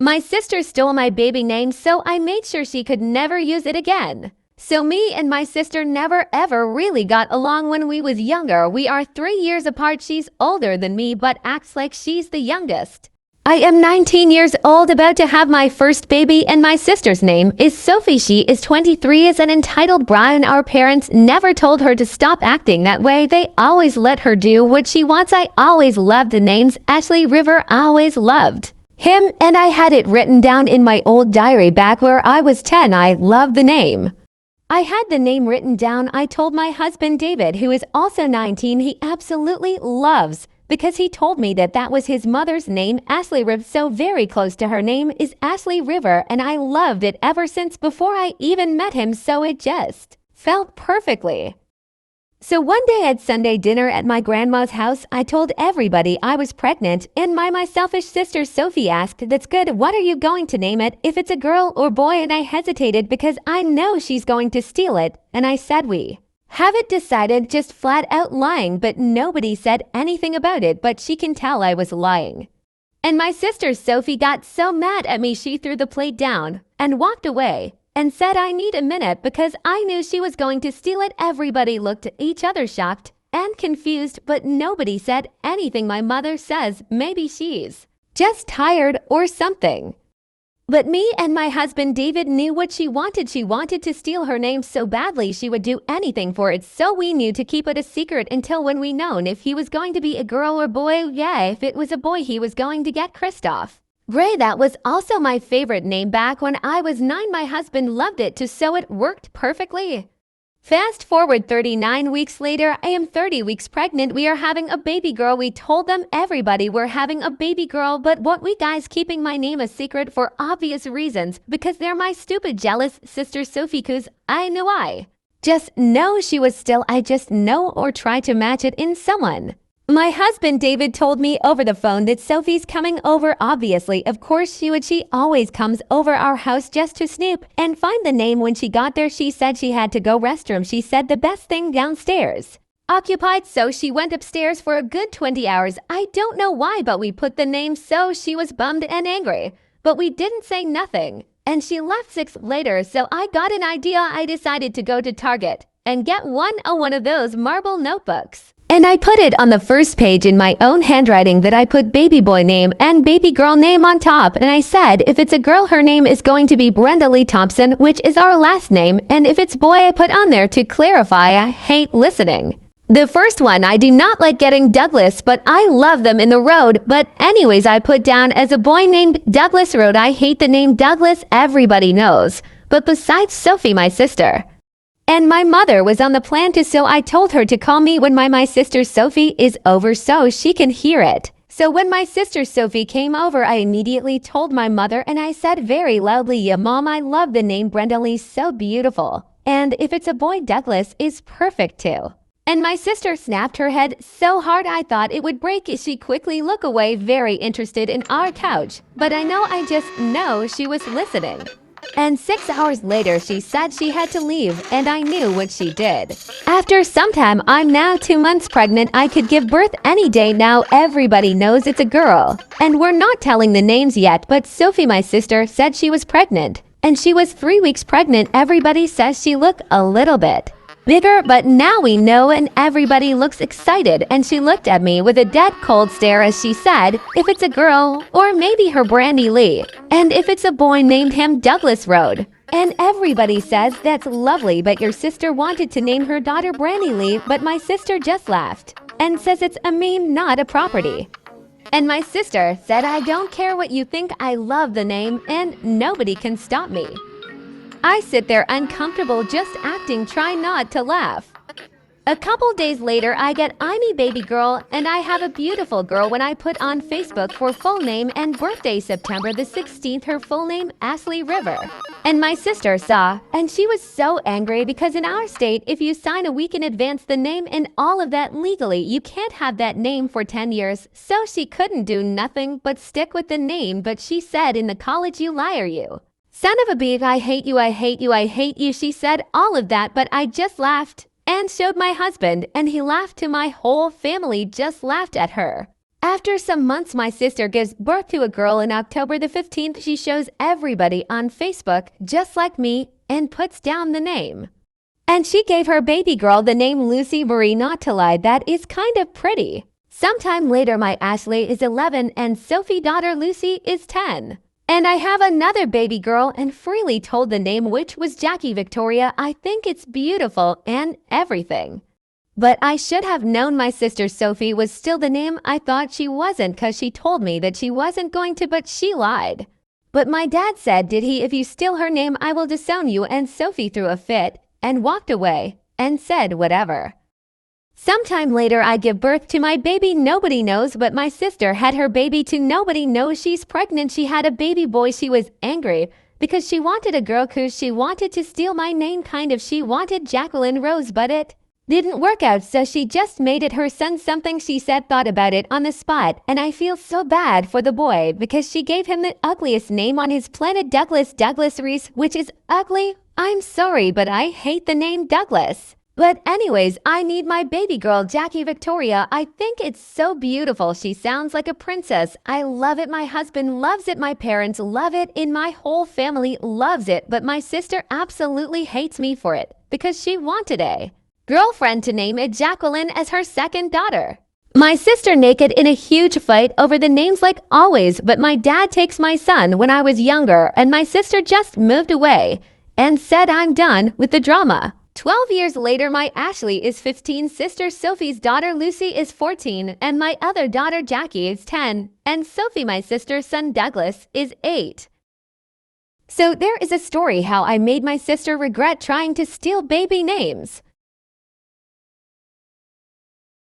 My sister stole my baby name, so I made sure she could never use it again. So me and my sister never ever really got along when we was younger. We are 3 years apart. She's older than me but acts like she's the youngest. I am 19 years old, about to have my first baby, and my sister's name is Sophie. She is 23, is an entitled Brian. Our parents never told her to stop acting that way. They always let her do what she wants. I always loved the names. Ashley River, always loved him, and I had it written down in my old diary back where I was 10. I love the name. I had the name written down. I told my husband David, who is also 19, he absolutely loves, because he told me that that was his mother's name, Ashley River, so very close to her name is Ashley River, and I loved it ever since before I even met him, so it just felt perfectly. So one day at Sunday dinner at my grandma's house, I told everybody I was pregnant, and my selfish sister Sophie asked, "That's good, what are you going to name it? If it's a girl or boy?" And I hesitated because I know she's going to steal it, and I said we have it decided, just flat out lying, but nobody said anything about it, but she can tell I was lying. And my sister Sophie got so mad at me she threw the plate down and walked away and said I need a minute because I knew she was going to steal it. Everybody looked at each other shocked and confused, but nobody said anything. My mother says maybe she's just tired or something. But me and my husband David knew what she wanted. She wanted to steal her name so badly she would do anything for it, so we knew to keep it a secret until when we known if he was going to be a girl or boy. Yeah, if it was a boy he was going to get Christoph Ray. That was also my favorite name back when I was 9. My husband loved it too, so it worked perfectly. Fast forward 39 weeks later, I am 30 weeks pregnant. We are having a baby girl. We told them everybody we're having a baby girl, but what we guys keeping my name a secret for obvious reasons, because they're my stupid jealous sister Sophie, cause I knew I just know she was still, I just know or try to match it in someone. My husband David told me over the phone that Sophie's coming over. Obviously, of course she would. She always comes over our house just to snoop and find the name. When she got there, she said she had to go restroom. She said the best thing downstairs occupied, so she went upstairs for a good 20 hours. I don't know why, but we put the name, so she was bummed and angry, but we didn't say nothing. And she left 6 later, so I got an idea. I decided to go to Target and get one of those marble notebooks. And I put it on the first page in my own handwriting that I put baby boy name and baby girl name on top. And I said, if it's a girl, her name is going to be Brenda Lee Thompson, which is our last name. And if it's boy, I put on there to clarify I hate listening. The first one, I do not like getting Douglas, but I love them in the road. But anyways, I put down as a boy named Douglas Road. I hate the name Douglas, everybody knows. But besides Sophie, my sister. And my mother was on the plan too, so I told her to call me when my sister Sophie is over so she can hear it. So when my sister Sophie came over, I immediately told my mother, and I said very loudly, "Yeah, Mom, I love the name Brenda Lee, so beautiful. And if it's a boy, Douglas is perfect too." And my sister snapped her head so hard I thought it would break. She quickly looked away, very interested in our couch. But I just know she was listening. And 6 hours later, she said she had to leave, and I knew what she did. After some time, I'm now 2 months pregnant. I could give birth any day now. Everybody knows it's a girl. And we're not telling the names yet, but Sophie, my sister, said she was pregnant. And she was 3 weeks pregnant. Everybody says she looked a little bit bigger, but now we know, and everybody looks excited. And she looked at me with a dead cold stare as she said, if it's a girl, or maybe her Brandy Lee, and if it's a boy, named him Douglas Road. And everybody says that's lovely, but your sister wanted to name her daughter Brandy Lee, but my sister just laughed and says it's a meme, not a property. And my sister said, I don't care what you think, I love the name, and nobody can stop me. I sit there uncomfortable, just acting, try not to laugh. A couple days later, I get I'm a baby girl, and I have a beautiful girl when I put on Facebook for full name and birthday September the 16th, her full name Ashley River. And my sister saw, and she was so angry because in our state, if you sign a week in advance the name and all of that legally, you can't have that name for 10 years. So she couldn't do nothing but stick with the name, but she said in the college, you liar you. Son of a beef, I hate you, I hate you, I hate you. She said all of that, but I just laughed and showed my husband, and he laughed too. My whole family just laughed at her. After some months, my sister gives birth to a girl on October the 15th. She shows everybody on Facebook, just like me, and puts down the name. And she gave her baby girl the name Lucy Marie. Not to lie, that is kind of pretty. Sometime later, my Ashley is 11 and Sophie's daughter Lucy is 10. And I have another baby girl and freely told the name, which was Jackie Victoria. I think it's beautiful and everything. But I should have known my sister Sophie was still the name. I thought she wasn't because she told me that she wasn't going to, but she lied. But my dad said, did he? If you steal her name, I will disown you. And Sophie threw a fit and walked away and said whatever. Sometime later, I give birth to my baby. Nobody knows, but my sister had her baby too. Nobody knows she's pregnant. She had a baby boy. She was angry because she wanted a girl because she wanted to steal my name, kind of. She wanted Jacqueline Rose, but it didn't work out, so she just made it her son. Something she said, thought about it on the spot, and I feel so bad for the boy because she gave him the ugliest name on his planet, Douglas Reese, which is ugly. I'm sorry, but I hate the name Douglas. But anyways, I need my baby girl, Jackie Victoria. I think it's so beautiful. She sounds like a princess. I love it. My husband loves it. My parents love it. And my whole family loves it. But my sister absolutely hates me for it because she wanted a girlfriend to name it Jacqueline as her second daughter. My sister naked in a huge fight over the names like always, but my dad takes my son when I was younger and my sister just moved away and said I'm done with the drama. 12 years later, my Ashley is 15, sister Sophie's daughter Lucy is 14, and my other daughter Jackie is 10, and Sophie, my sister's son Douglas, is 8. So there is a story how I made my sister regret trying to steal baby names.